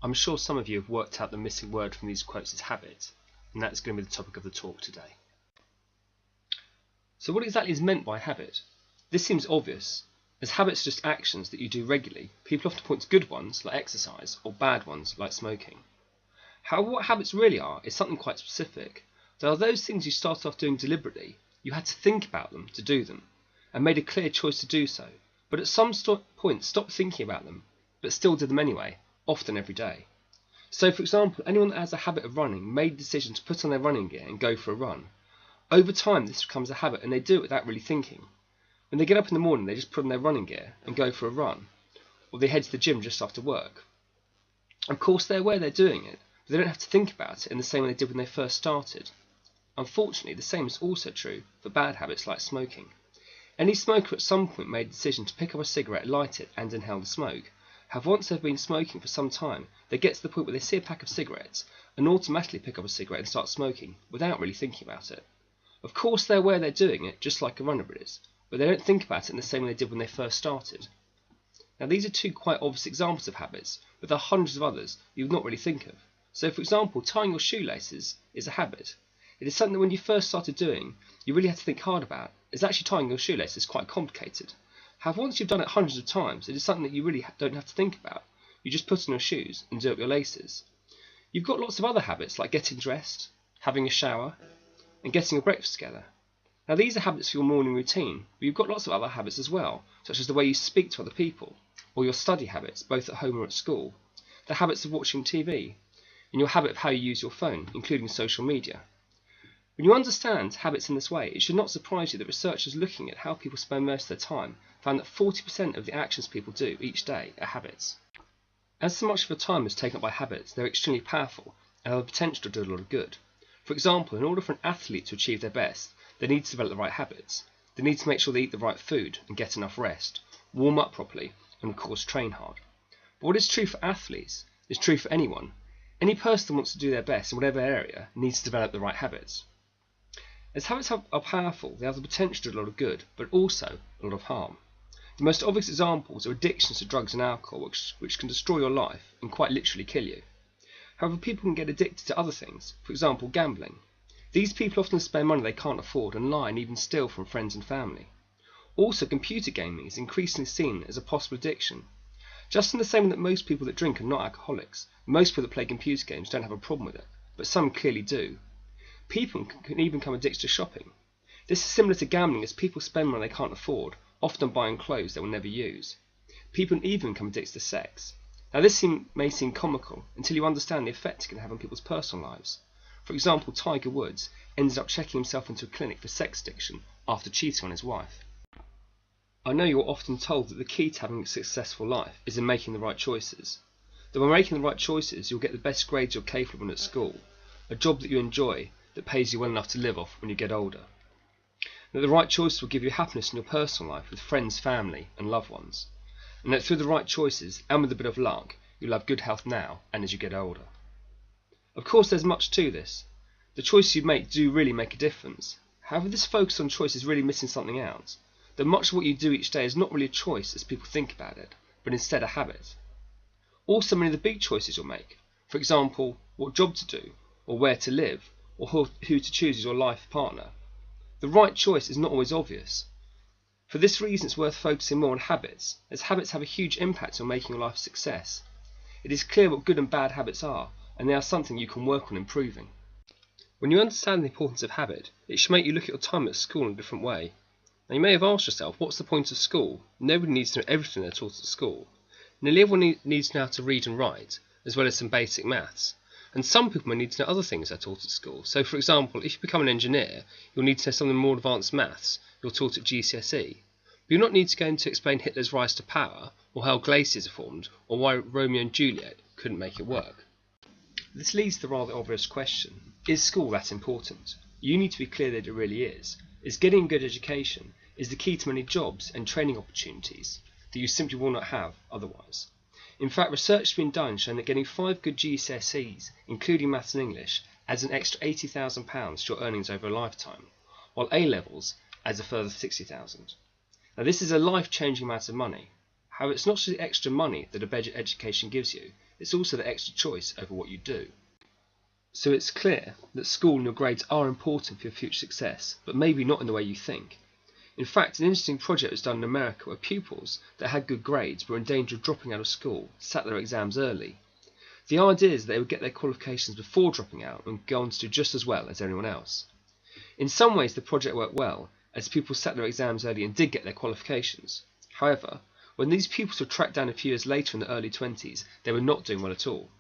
I'm sure some of you have worked out the missing word from these quotes is habit, and that's going to be the topic of the talk today. So what exactly is meant by habit? This seems obvious, as habits are just actions that you do regularly. People often point to good ones, like exercise, or bad ones, like smoking. However, what habits really are is something quite specific. They are those things you started off doing deliberately. You had to think about them to do them, and made a clear choice to do so, but at some point stopped thinking about them, but still did them anyway, often every day. So for example, anyone that has a habit of running made the decision to put on their running gear and go for a run. Over time this becomes a habit and they do it without really thinking. When they get up in the morning they just put on their running gear and go for a run, or they head to the gym just after work. Of course they're aware they're doing it, but they don't have to think about it in the same way they did when they first started. Unfortunately, the same is also true for bad habits like smoking. Any smoker at some point made the decision to pick up a cigarette, light it and inhale the smoke. However, once they've been smoking for some time, they get to the point where they see a pack of cigarettes and automatically pick up a cigarette and start smoking without really thinking about it. Of course they're aware they're doing it, just like a runner is, but they don't think about it in the same way they did when they first started. Now these are two quite obvious examples of habits, but there are hundreds of others you would not really think of. So for example, tying your shoelaces is a habit. It is something that when you first started doing, you really had to think hard about, as actually tying your shoelaces is quite complicated. However, once you've done it hundreds of times, it is something that you really don't have to think about. You just put on your shoes and do up your laces. You've got lots of other habits like getting dressed, having a shower, and getting your breakfast together. Now these are habits for your morning routine, but you've got lots of other habits as well, such as the way you speak to other people, or your study habits, both at home or at school, the habits of watching TV, and your habit of how you use your phone, including social media. When you understand habits in this way, it should not surprise you that researchers looking at how people spend most of their time found that 40% of the actions people do each day are habits. As so much of the time is taken up by habits, they're extremely powerful and have the potential to do a lot of good. For example, in order for an athlete to achieve their best, they need to develop the right habits. They need to make sure they eat the right food and get enough rest, warm up properly, and of course train hard. But what is true for athletes is true for anyone. Any person that wants to do their best in whatever area needs to develop the right habits. As habits are powerful, they have the potential to do a lot of good, but also a lot of harm. The most obvious examples are addictions to drugs and alcohol, which can destroy your life and quite literally kill you. However, people can get addicted to other things, for example gambling. These people often spend money they can't afford and lie and even steal from friends and family. Also, computer gaming is increasingly seen as a possible addiction. Just in the same way that most people that drink are not alcoholics, most people that play computer games don't have a problem with it, but some clearly do. People can even become addicted to shopping. This is similar to gambling, as people spend money they can't afford, often buying clothes they will never use. People can even become addicted to sex. Now this may seem comical until you understand the effect it can have on people's personal lives. For example, Tiger Woods ended up checking himself into a clinic for sex addiction after cheating on his wife. I know you're often told that the key to having a successful life is in making the right choices. That by making the right choices you'll get the best grades you're capable of at school, a job that you enjoy, that pays you well enough to live off when you get older. That the right choices will give you happiness in your personal life with friends, family and loved ones. And that through the right choices and with a bit of luck, you'll have good health now and as you get older. Of course there's much to this. The choices you make do really make a difference. However, this focus on choice is really missing something out. That much of what you do each day is not really a choice as people think about it, but instead a habit. Also many of the big choices you'll make, for example, what job to do, or where to live, or who to choose as your life partner. The right choice is not always obvious. For this reason it's worth focusing more on habits, as habits have a huge impact on making your life a success. It is clear what good and bad habits are, and they are something you can work on improving. When you understand the importance of habit, it should make you look at your time at school in a different way. Now you may have asked yourself, what's the point of school? Nobody needs to know everything they're taught at school. Nearly everyone needs to know how to read and write, as well as some basic maths. And some people may need to know other things they're taught at school. So for example, if you become an engineer, you'll need to know something more advanced maths you're taught at GCSE. But you'll not need to go in to explain Hitler's rise to power, or how glaciers are formed, or why Romeo and Juliet couldn't make it work. This leads to the rather obvious question, is school that important? You need to be clear that it really is. Is getting a good education is the key to many jobs and training opportunities that you simply will not have otherwise. In fact, research has been done showing that getting 5 good GCSEs, including maths and English, adds an extra £80,000 to your earnings over a lifetime, while A-levels adds a further £60,000. Now this is a life-changing amount of money. However, it's not just the extra money that a better education gives you, it's also the extra choice over what you do. So it's clear that school and your grades are important for your future success, but maybe not in the way you think. In fact, an interesting project was done in America where pupils that had good grades but were in danger of dropping out of school sat their exams early. The idea is that they would get their qualifications before dropping out and go on to do just as well as everyone else. In some ways the project worked well, as people sat their exams early and did get their qualifications. However, when these pupils were tracked down a few years later in the early 20s, they were not doing well at all.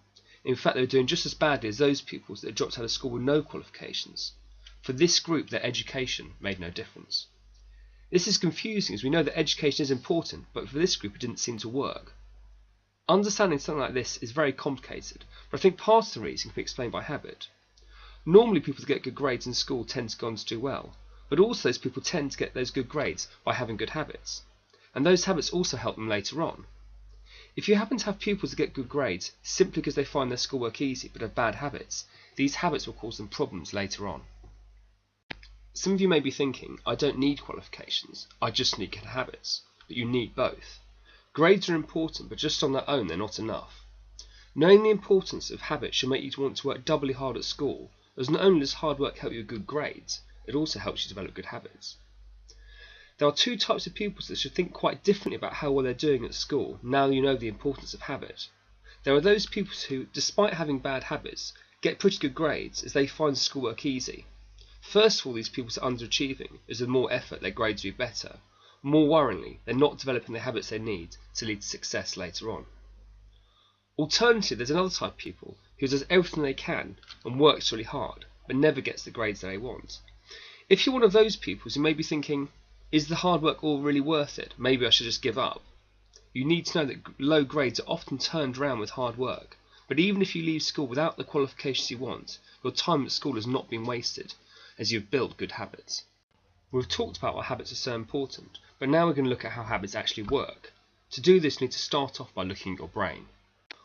In fact, they were doing just as badly as those pupils that had dropped out of school with no qualifications. For this group, their education made no difference. This is confusing as we know that education is important, but for this group it didn't seem to work. Understanding something like this is very complicated, but I think part of the reason can be explained by habit. Normally people that get good grades in school tend to go on to do well, but also those people tend to get those good grades by having good habits. And those habits also help them later on. If you happen to have pupils that get good grades simply because they find their schoolwork easy but have bad habits, these habits will cause them problems later on. Some of you may be thinking, I don't need qualifications, I just need good habits. But you need both. Grades are important, but just on their own they're not enough. Knowing the importance of habits should make you want to work doubly hard at school, as not only does hard work help you with good grades, it also helps you develop good habits. There are two types of pupils that should think quite differently about how well they're doing at school now you know the importance of habit. There are those pupils who, despite having bad habits, get pretty good grades as they find schoolwork easy. First of all, these pupils are underachieving, as with more effort their grades will be better. More worryingly, they're not developing the habits they need to lead to success later on. Alternatively, there's another type of pupil who does everything they can and works really hard, but never gets the grades that they want. If you're one of those pupils, you may be thinking, is the hard work all really worth it? Maybe I should just give up. You need to know that low grades are often turned around with hard work, but even if you leave school without the qualifications you want, your time at school has not been wasted, as you've built good habits. We've talked about why habits are so important, but now we're going to look at how habits actually work. To do this, you need to start off by looking at your brain.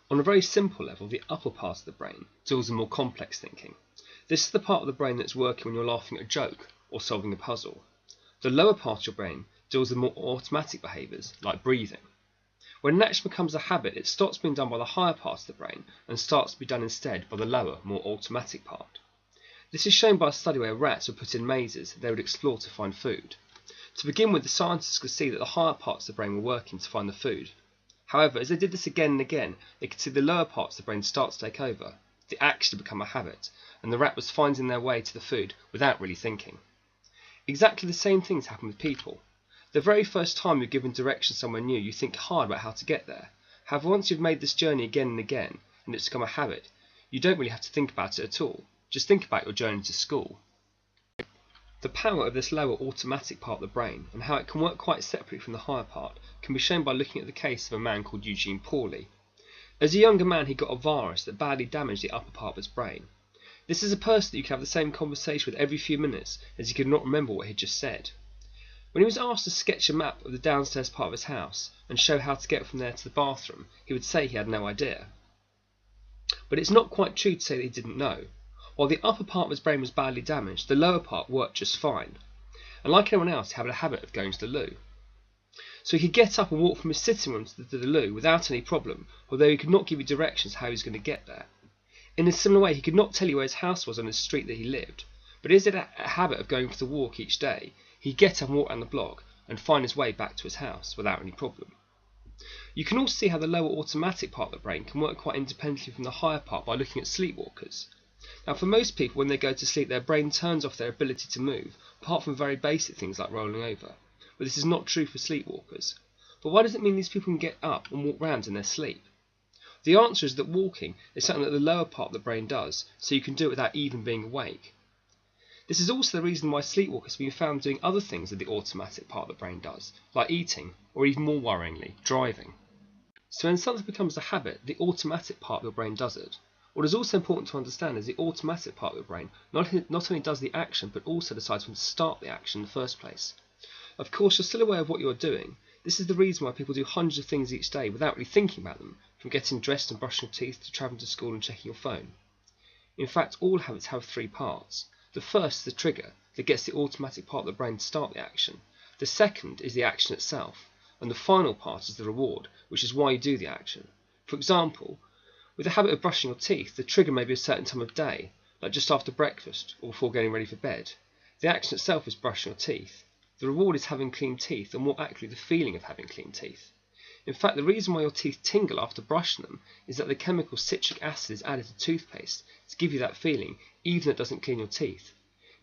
On a very simple level, the upper part of the brain deals with more complex thinking. This is the part of the brain that's working when you're laughing at a joke or solving a puzzle. The lower part of your brain deals with more automatic behaviours, like breathing. When an action becomes a habit, it stops being done by the higher part of the brain and starts to be done instead by the lower, more automatic part. This is shown by a study where rats were put in mazes that they would explore to find food. To begin with, the scientists could see that the higher parts of the brain were working to find the food. However, as they did this again and again, they could see the lower parts of the brain start to take over. The action had become a habit, and the rat was finding their way to the food without really thinking. Exactly the same things happen with people. The very first time you're given directions somewhere new, you think hard about how to get there. However, once you've made this journey again and again, and it's become a habit, you don't really have to think about it at all. Just think about your journey to school. The power of this lower automatic part of the brain, and how it can work quite separately from the higher part, can be shown by looking at the case of a man called Eugene Pauly. As a younger man, he got a virus that badly damaged the upper part of his brain. This is a person that you can have the same conversation with every few minutes, as he could not remember what he had just said. When he was asked to sketch a map of the downstairs part of his house and show how to get from there to the bathroom, he would say he had no idea. But it's not quite true to say that he didn't know. While the upper part of his brain was badly damaged, the lower part worked just fine. And like anyone else, he had a habit of going to the loo. So he could get up and walk from his sitting room to the loo without any problem, although he could not give you directions how he was going to get there. In a similar way, he could not tell you where his house was on the street that he lived, but as he had a habit of going for the walk each day, he'd get up and walk down the block and find his way back to his house without any problem. You can also see how the lower automatic part of the brain can work quite independently from the higher part by looking at sleepwalkers. Now, for most people, when they go to sleep, their brain turns off their ability to move, apart from very basic things like rolling over. But this is not true for sleepwalkers. But why does it mean these people can get up and walk round in their sleep? The answer is that walking is something that the lower part of the brain does, so you can do it without even being awake. This is also the reason why sleepwalkers have been found doing other things that the automatic part of the brain does, like eating, or even more worryingly, driving. So when something becomes a habit, the automatic part of your brain does it. What is also important to understand is the automatic part of your brain not only does the action, but also decides when to start the action in the first place. Of course, you're still aware of what you're doing. This is the reason why people do hundreds of things each day without really thinking about them, from getting dressed and brushing your teeth to travelling to school and checking your phone. In fact, all habits have three parts. The first is the trigger that gets the automatic part of the brain to start the action. The second is the action itself. And the final part is the reward, which is why you do the action. For example, With the habit of brushing your teeth, the trigger may be a certain time of day, like just after breakfast or before getting ready for bed. The action itself is brushing your teeth. The reward is having clean teeth, or more accurately, the feeling of having clean teeth. In fact, the reason why your teeth tingle after brushing them is that the chemical citric acid is added to toothpaste to give you that feeling, even though it doesn't clean your teeth.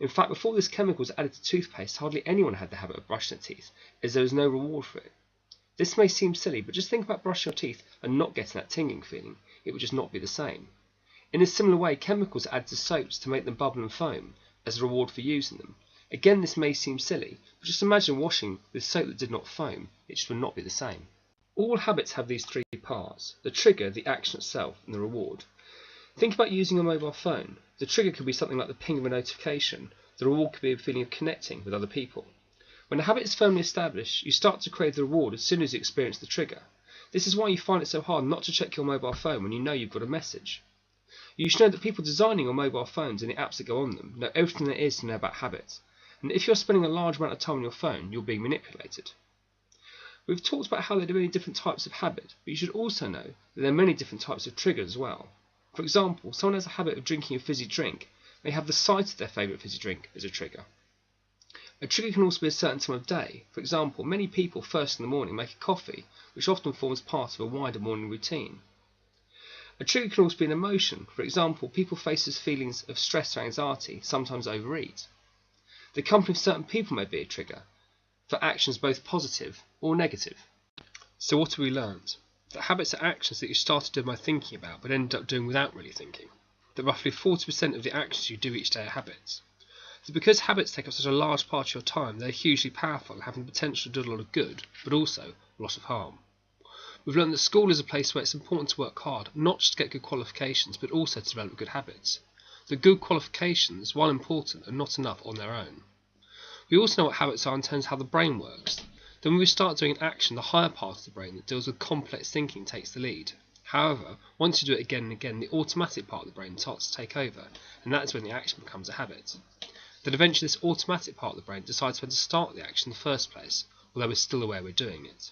In fact, before this chemical was added to toothpaste, hardly anyone had the habit of brushing their teeth, as there was no reward for it. This may seem silly, but just think about brushing your teeth and not getting that tingling feeling. It would just not be the same. In a similar way, chemicals are added to soaps to make them bubble and foam as a reward for using them. Again, this may seem silly, but just imagine washing with soap that did not foam. It just would not be the same. All habits have these three parts: the trigger, the action itself, and the reward. Think about using a mobile phone. The trigger could be something like the ping of a notification. The reward could be a feeling of connecting with other people. When a habit is firmly established, you start to crave the reward as soon as you experience the trigger. This is why you find it so hard not to check your mobile phone when you know you've got a message. You should know that people designing your mobile phones and the apps that go on them know everything there is to know about habits. And if you're spending a large amount of time on your phone, you're being manipulated. We've talked about how there are many different types of habit, but you should also know that there are many different types of triggers as well. For example, someone has a habit of drinking a fizzy drink may have the sight of their favourite fizzy drink as a trigger. A trigger can also be a certain time of day. For example, many people first in the morning make a coffee, which often forms part of a wider morning routine. A trigger can also be an emotion. For example, people face feelings of stress or anxiety, sometimes overeat. The company of certain people may be a trigger for actions both positive or negative. So what have we learned? That habits are actions that you started doing by thinking about but ended up doing without really thinking. That roughly 40% of the actions you do each day are habits. That because habits take up such a large part of your time, they're hugely powerful, having the potential to do a lot of good, but also a lot of harm. We've learned that school is a place where it's important to work hard, not just to get good qualifications, but also to develop good habits. That good qualifications, while important, are not enough on their own. We also know what habits are in terms of how the brain works. Then when we start doing an action, the higher part of the brain that deals with complex thinking takes the lead. However, once you do it again and again, the automatic part of the brain starts to take over, and that is when the action becomes a habit. Then eventually this automatic part of the brain decides when to start the action in the first place, although we're still aware we're doing it.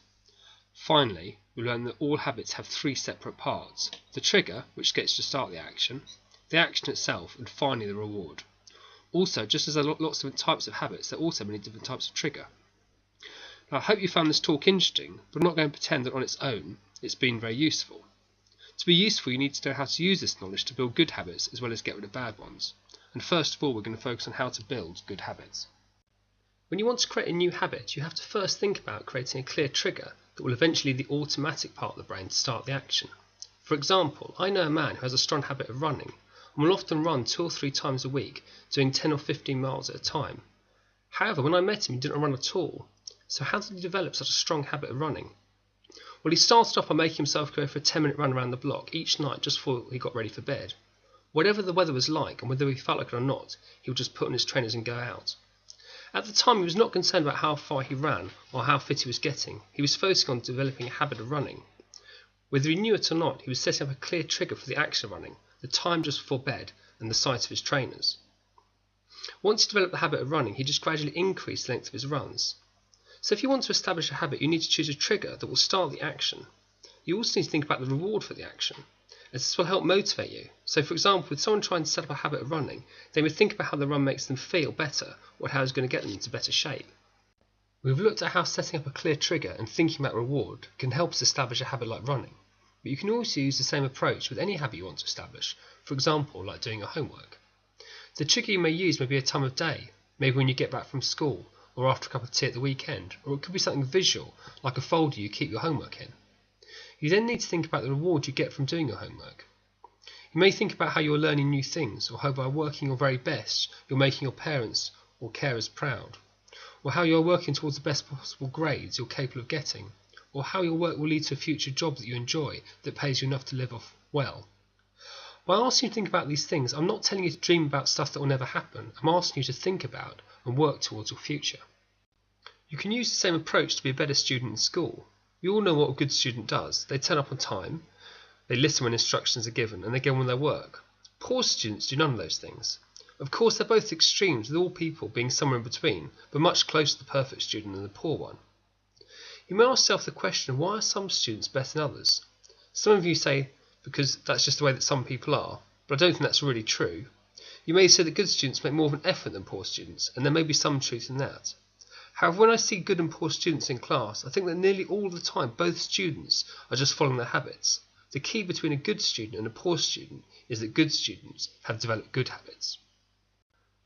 Finally, we learn that all habits have three separate parts: the trigger, which gets you to start the action itself, and finally the reward. Also, just as there are lots of different types of habits, there are also many different types of trigger. Now, I hope you found this talk interesting, but I'm not going to pretend that on its own it's been very useful. To be useful, you need to know how to use this knowledge to build good habits as well as get rid of bad ones. And first of all, we're going to focus on how to build good habits. When you want to create a new habit, you have to first think about creating a clear trigger that will eventually be the automatic part of the brain to start the action. For example, I know a man who has a strong habit of running and will often run 2 or 3 times a week, doing 10 or 15 miles at a time. However, when I met him, he didn't run at all. So how did he develop such a strong habit of running? Well, he started off by making himself go for a 10-minute run around the block each night just before he got ready for bed. Whatever the weather was like, and whether he felt like it or not, he would just put on his trainers and go out. At the time, he was not concerned about how far he ran or how fit he was getting. He was focusing on developing a habit of running. Whether he knew it or not, he was setting up a clear trigger for the action of running, the time just before bed, and the sight of his trainers. Once he developed the habit of running, he just gradually increased the length of his runs. So if you want to establish a habit, you need to choose a trigger that will start the action. You also need to think about the reward for the action, as this will help motivate you. So for example, with someone trying to set up a habit of running, they would think about how the run makes them feel better, or how it's going to get them into better shape. We've looked at how setting up a clear trigger and thinking about reward can help us establish a habit like running. But you can also use the same approach with any habit you want to establish, for example, like doing your homework. The trigger you may use may be a time of day, maybe when you get back from school, or after a cup of tea at the weekend, or it could be something visual, like a folder you keep your homework in. You then need to think about the reward you get from doing your homework. You may think about how you're learning new things, or how by working your very best, you're making your parents or carers proud, or how you're working towards the best possible grades you're capable of getting, or how your work will lead to a future job that you enjoy, that pays you enough to live off well. By asking you to think about these things, I'm not telling you to dream about stuff that will never happen. I'm asking you to think about and work towards your future. You can use the same approach to be a better student in school. We all know what a good student does. They turn up on time, they listen when instructions are given, and they get on with their work. Poor students do none of those things. Of course, they're both extremes, with all people being somewhere in between, but much closer to the perfect student than the poor one. You may ask yourself the question, why are some students better than others? Some of you say because that's just the way that some people are, but I don't think that's really true. You may say that good students make more of an effort than poor students, and there may be some truth in that. However, when I see good and poor students in class, I think that nearly all the time both students are just following their habits. The key between a good student and a poor student is that good students have developed good habits.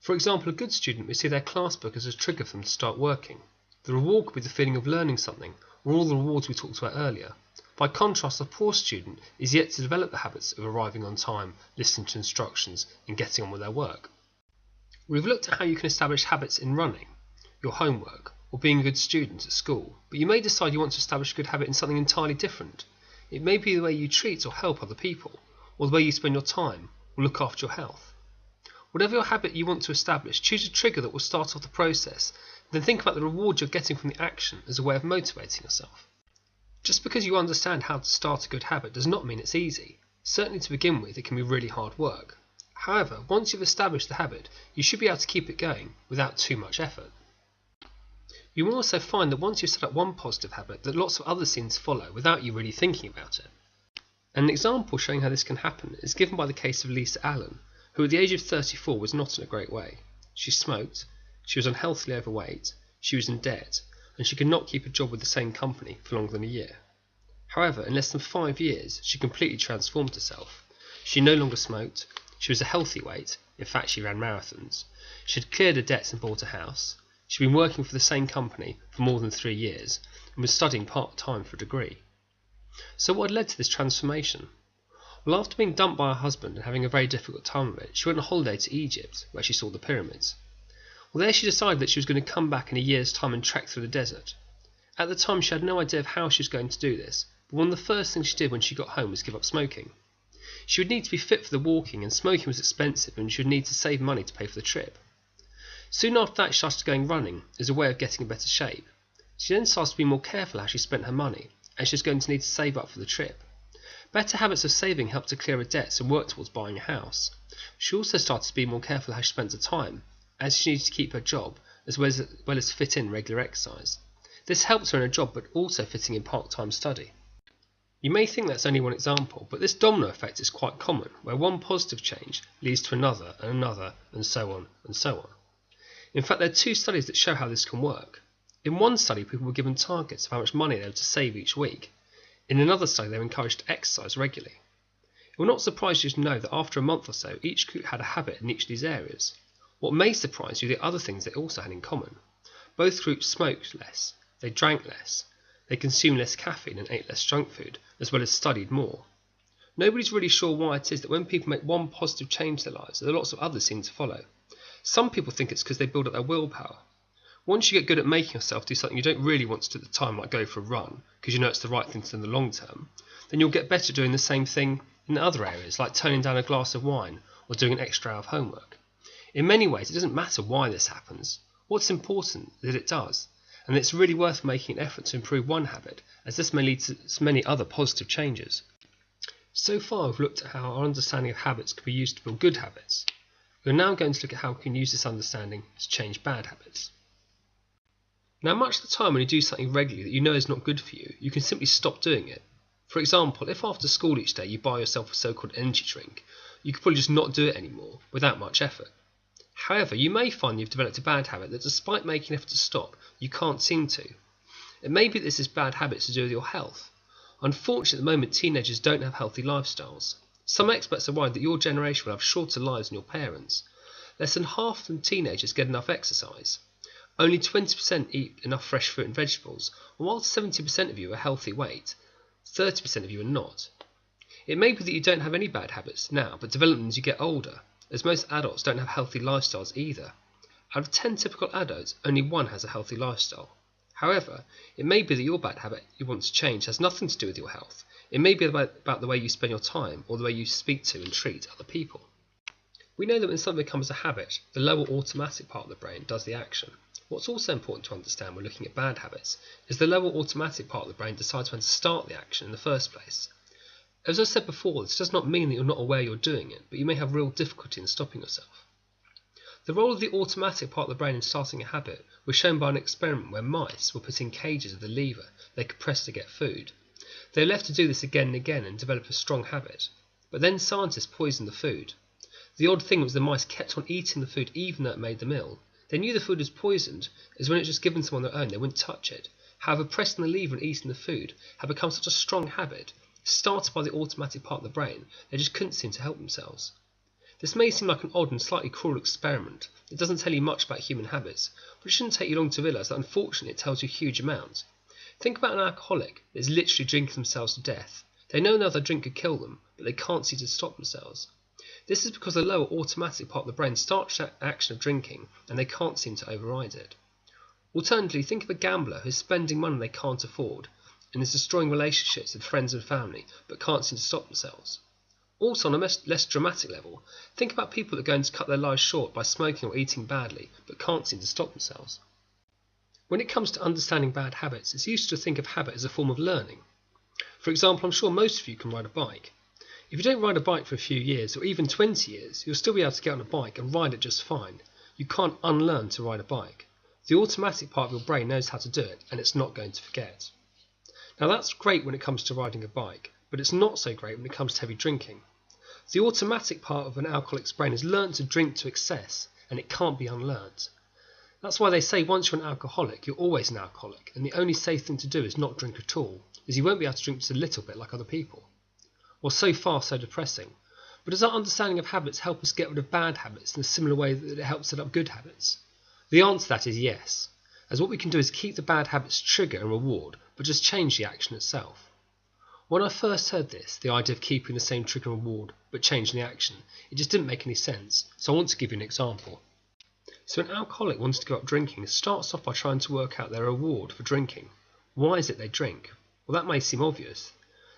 For example, a good student may see their class book as a trigger for them to start working. The reward could be the feeling of learning something, or all the rewards we talked about earlier. By contrast, a poor student is yet to develop the habits of arriving on time, listening to instructions, and getting on with their work. We've looked at how you can establish habits in running, your homework, or being a good student at school, but you may decide you want to establish a good habit in something entirely different. It may be the way you treat or help other people, or the way you spend your time, or look after your health. Whatever your habit you want to establish, choose a trigger that will start off the process, then think about the reward you're getting from the action as a way of motivating yourself. Just because you understand how to start a good habit does not mean it's easy. Certainly to begin with, it can be really hard work. However, once you've established the habit, you should be able to keep it going without too much effort. You will also find that once you've set up one positive habit, that lots of others seem to follow without you really thinking about it. An example showing how this can happen is given by the case of Lisa Allen, who at the age of 34 was not in a great way. She smoked, she was unhealthily overweight, she was in debt, and she could not keep a job with the same company for longer than a year. However, in less than 5 years, she completely transformed herself. She no longer smoked, she was a healthy weight, in fact she ran marathons, she had cleared her debts and bought a house, she'd been working for the same company for more than 3 years, and was studying part-time for a degree. So what had led to this transformation? Well, after being dumped by her husband and having a very difficult time of it, she went on holiday to Egypt, where she saw the pyramids. Well, there she decided that she was going to come back in a year's time and trek through the desert. At the time, she had no idea of how she was going to do this, but one of the first things she did when she got home was give up smoking. She would need to be fit for the walking, and smoking was expensive, and she would need to save money to pay for the trip. Soon after that, she started going running as a way of getting in better shape. She then started to be more careful how she spent her money, as she was going to need to save up for the trip. Better habits of saving helped her clear her debts and work towards buying a house. She also started to be more careful how she spent her time, as she needed to keep her job, as well as fit in regular exercise. This helped her in her job, but also fitting in part-time study. You may think that's only one example, but this domino effect is quite common, where one positive change leads to another, and so on, and so on. In fact, there are 2 studies that show how this can work. In one study, people were given targets of how much money they were to save each week. In another study, they were encouraged to exercise regularly. It will not surprise you to know that after a month or so, each group had a habit in each of these areas. What may surprise you are the other things they also had in common. Both groups smoked less, they drank less, they consumed less caffeine and ate less junk food, as well as studied more. Nobody's really sure why it is that when people make one positive change to their lives, there are lots of others seem to follow. Some people think it's because they build up their willpower. Once you get good at making yourself do something you don't really want to do at the time, like go for a run, because you know it's the right thing to do in the long term, then you'll get better doing the same thing in other areas, like turning down a glass of wine or doing an extra hour of homework. In many ways, it doesn't matter why this happens. What's important is that it does, and it's really worth making an effort to improve one habit, as this may lead to many other positive changes. So far, we've looked at how our understanding of habits can be used to build good habits. We're now going to look at how we can use this understanding to change bad habits. Now, much of the time when you do something regularly that you know is not good for you, you can simply stop doing it. For example, if after school each day you buy yourself a so-called energy drink, you could probably just not do it anymore without much effort. However, you may find you've developed a bad habit that despite making an effort to stop, you can't seem to. It may be that this is bad habits to do with your health. Unfortunately, at the moment, teenagers don't have healthy lifestyles. Some experts are worried that your generation will have shorter lives than your parents. Less than half of them teenagers get enough exercise. Only 20% eat enough fresh fruit and vegetables, and while 70% of you are healthy weight, 30% of you are not. It may be that you don't have any bad habits now, but develop them as you get older, as most adults don't have healthy lifestyles either. Out of 10 typical adults, only 1 has a healthy lifestyle. However, it may be that your bad habit you want to change has nothing to do with your health. It may be about the way you spend your time or the way you speak to and treat other people. We know that when something becomes a habit, the lower automatic part of the brain does the action. What's also important to understand when looking at bad habits is the lower automatic part of the brain decides when to start the action in the first place. As I said before, this does not mean that you're not aware you're doing it, but you may have real difficulty in stopping yourself. The role of the automatic part of the brain in starting a habit was shown by an experiment where mice were put in cages with a lever they could press to get food. They were left to do this again and again and develop a strong habit. But then scientists poisoned the food. The odd thing was the mice kept on eating the food even though it made them ill. They knew the food was poisoned, as when it was just given to them on their own, they wouldn't touch it. However, pressing the lever and eating the food had become such a strong habit, started by the automatic part of the brain, they just couldn't seem to help themselves. This may seem like an odd and slightly cruel experiment. It doesn't tell you much about human habits, but it shouldn't take you long to realise that unfortunately it tells you a huge amount. Think about an alcoholic that is literally drinking themselves to death. They know another drink could kill them, but they can't seem to stop themselves. This is because the lower automatic part of the brain starts the action of drinking, and they can't seem to override it. Alternatively, think of a gambler who is spending money they can't afford, and is destroying relationships with friends and family, but can't seem to stop themselves. Also, on a less dramatic level, think about people that are going to cut their lives short by smoking or eating badly, but can't seem to stop themselves. When it comes to understanding bad habits, it's useful to think of habit as a form of learning. For example, I'm sure most of you can ride a bike. If you don't ride a bike for a few years, or even 20 years, you'll still be able to get on a bike and ride it just fine. You can't unlearn to ride a bike. The automatic part of your brain knows how to do it, and it's not going to forget. Now that's great when it comes to riding a bike, but it's not so great when it comes to heavy drinking. The automatic part of an alcoholic's brain has learned to drink to excess, and it can't be unlearned. That's why they say once you're an alcoholic, you're always an alcoholic, and the only safe thing to do is not drink at all, as you won't be able to drink just a little bit like other people. Well, so far so depressing. But does our understanding of habits help us get rid of bad habits in a similar way that it helps set up good habits? The answer to that is yes, as what we can do is keep the bad habits trigger and reward, but just change the action itself. When I first heard this, the idea of keeping the same trigger and reward, but changing the action, it just didn't make any sense, so I want to give you an example. So an alcoholic wants to give up drinking starts off by trying to work out their reward for drinking. Why is it they drink? Well, that may seem obvious.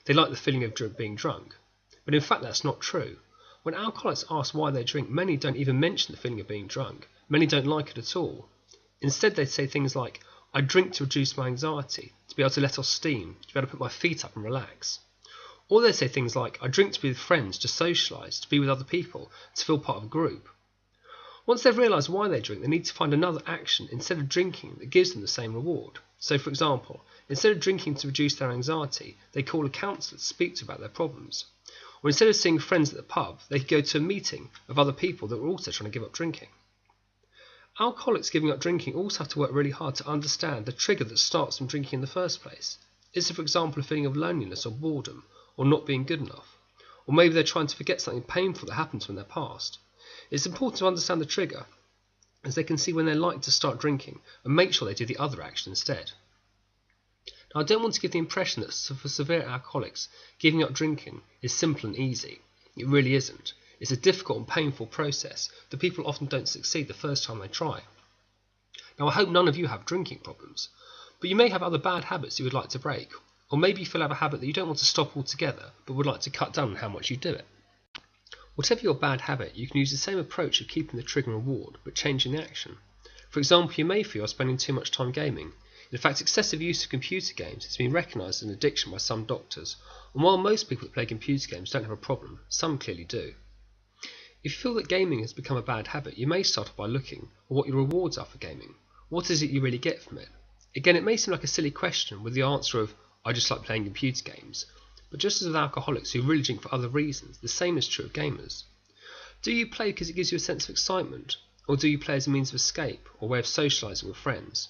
They like the feeling of being drunk. But in fact, that's not true. When alcoholics ask why they drink, many don't even mention the feeling of being drunk. Many don't like it at all. Instead, they say things like, I drink to reduce my anxiety, to be able to let off steam, to be able to put my feet up and relax. Or they say things like, I drink to be with friends, to socialise, to be with other people, to feel part of a group. Once they've realised why they drink, they need to find another action instead of drinking that gives them the same reward. So, for example, instead of drinking to reduce their anxiety, they call a counsellor to speak to about their problems. Or instead of seeing friends at the pub, they could go to a meeting of other people that were also trying to give up drinking. Alcoholics giving up drinking also have to work really hard to understand the trigger that starts them drinking in the first place. Is it, for example, a feeling of loneliness or boredom, or not being good enough? Or maybe they're trying to forget something painful that happened to them in their past. It's important to understand the trigger, as they can see when they're likely to start drinking, and make sure they do the other action instead. Now, I don't want to give the impression that for severe alcoholics, giving up drinking is simple and easy. It really isn't. It's a difficult and painful process that people often don't succeed the first time they try. Now, I hope none of you have drinking problems, but you may have other bad habits you would like to break, or maybe you feel have a habit that you don't want to stop altogether, but would like to cut down on how much you do it. Whatever your bad habit, you can use the same approach of keeping the trigger and reward, but changing the action. For example, you may feel you're spending too much time gaming. In fact, excessive use of computer games has been recognised as an addiction by some doctors, and while most people that play computer games don't have a problem, some clearly do. If you feel that gaming has become a bad habit, you may start by looking at what your rewards are for gaming. What is it you really get from it? Again, it may seem like a silly question with the answer of, I just like playing computer games. But just as with alcoholics who really drink for other reasons, the same is true of gamers. Do you play because it gives you a sense of excitement? Or do you play as a means of escape or way of socialising with friends?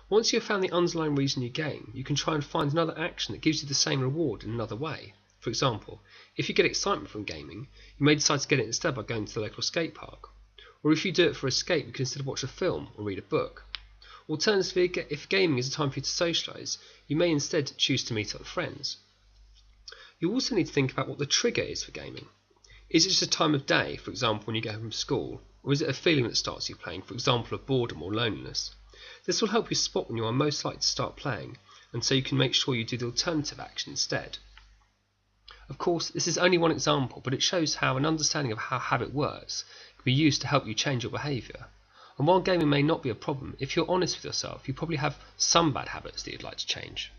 Once you have found the underlying reason you game, you can try and find another action that gives you the same reward in another way. For example, if you get excitement from gaming, you may decide to get it instead by going to the local skate park. Or if you do it for escape, you can instead watch a film or read a book. Alternatively, if gaming is a time for you to socialise, you may instead choose to meet up with friends. You also need to think about what the trigger is for gaming. Is it just a time of day, for example when you get home from school, or is it a feeling that starts you playing, for example of boredom or loneliness? This will help you spot when you are most likely to start playing, and so you can make sure you do the alternative action instead. Of course, this is only one example, but it shows how an understanding of how habit works can be used to help you change your behaviour. And while gaming may not be a problem, if you're honest with yourself, you probably have some bad habits that you'd like to change.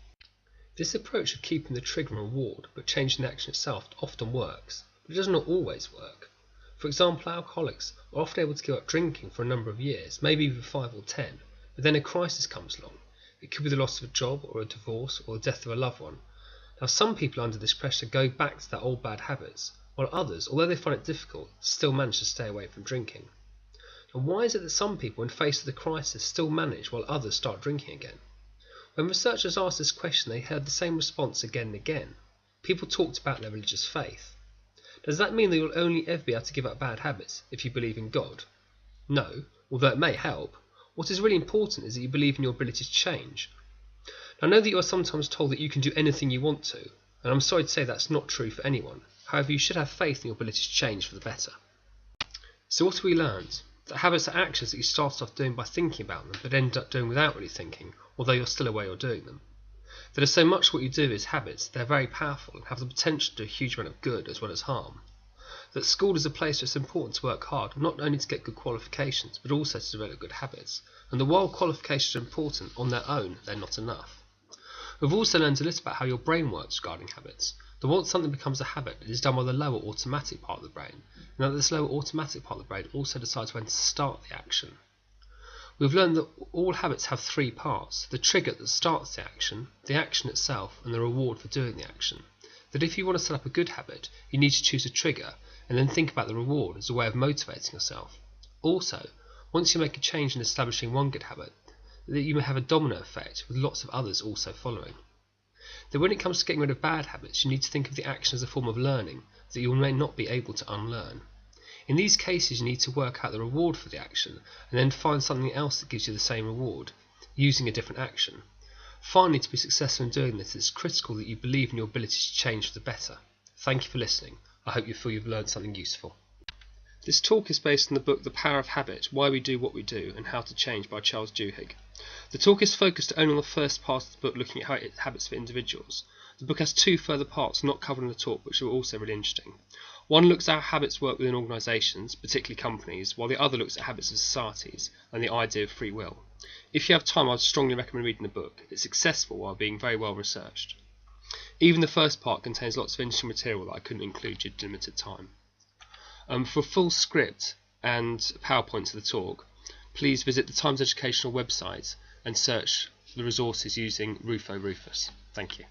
This approach of keeping the trigger and reward, but changing the action itself, often works, but it does not always work. For example, alcoholics are often able to give up drinking for a number of years, maybe even 5 or 10, but then a crisis comes along. It could be the loss of a job, or a divorce, or the death of a loved one, Now some people under this pressure go back to their old bad habits, while others, although they find it difficult, still manage to stay away from drinking. And why is it that some people, when faced with a crisis, still manage while others start drinking again? When researchers asked this question, they heard the same response again and again. People talked about their religious faith. Does that mean that you'll only ever be able to give up bad habits if you believe in God? No, although it may help. What is really important is that you believe in your ability to change. Now, I know that you are sometimes told that you can do anything you want to, and I'm sorry to say that's not true for anyone. However, you should have faith in your ability to change for the better. So what have we learned? That habits are actions that you started off doing by thinking about them, but end up doing without really thinking, although you're still aware you're doing them. That is so much what you do is habits, they're very powerful and have the potential to do a huge amount of good as well as harm. That school is a place where it's important to work hard, not only to get good qualifications, but also to develop good habits. And that while qualifications are important, on their own, they're not enough. We've also learned a little about how your brain works regarding habits. That once something becomes a habit, it is done by the lower automatic part of the brain, and that this lower automatic part of the brain also decides when to start the action. We've learned that all habits have three parts: the trigger that starts the action itself, and the reward for doing the action. That if you want to set up a good habit, you need to choose a trigger, and then think about the reward as a way of motivating yourself. Also, once you make a change in establishing one good habit, that you may have a domino effect with lots of others also following. That when it comes to getting rid of bad habits, you need to think of the action as a form of learning that you may not be able to unlearn. In these cases, you need to work out the reward for the action and then find something else that gives you the same reward, using a different action. Finally, to be successful in doing this, it's critical that you believe in your ability to change for the better. Thank you for listening. I hope you feel you've learned something useful. This talk is based on the book The Power of Habit, Why We Do What We Do and How to Change by Charles Duhigg. The talk is focused only on the first part of the book, looking at habits for individuals. The book has two further parts not covered in the talk, which are also really interesting. One looks at how habits work within organisations, particularly companies, while the other looks at habits of societies and the idea of free will. If you have time, I'd strongly recommend reading the book. It's successful while being very well researched. Even the first part contains lots of interesting material that I couldn't include due to limited time. For a full script and PowerPoint to the talk, please visit the Times Educational website and search the resources using Rufo Rufus. Thank you.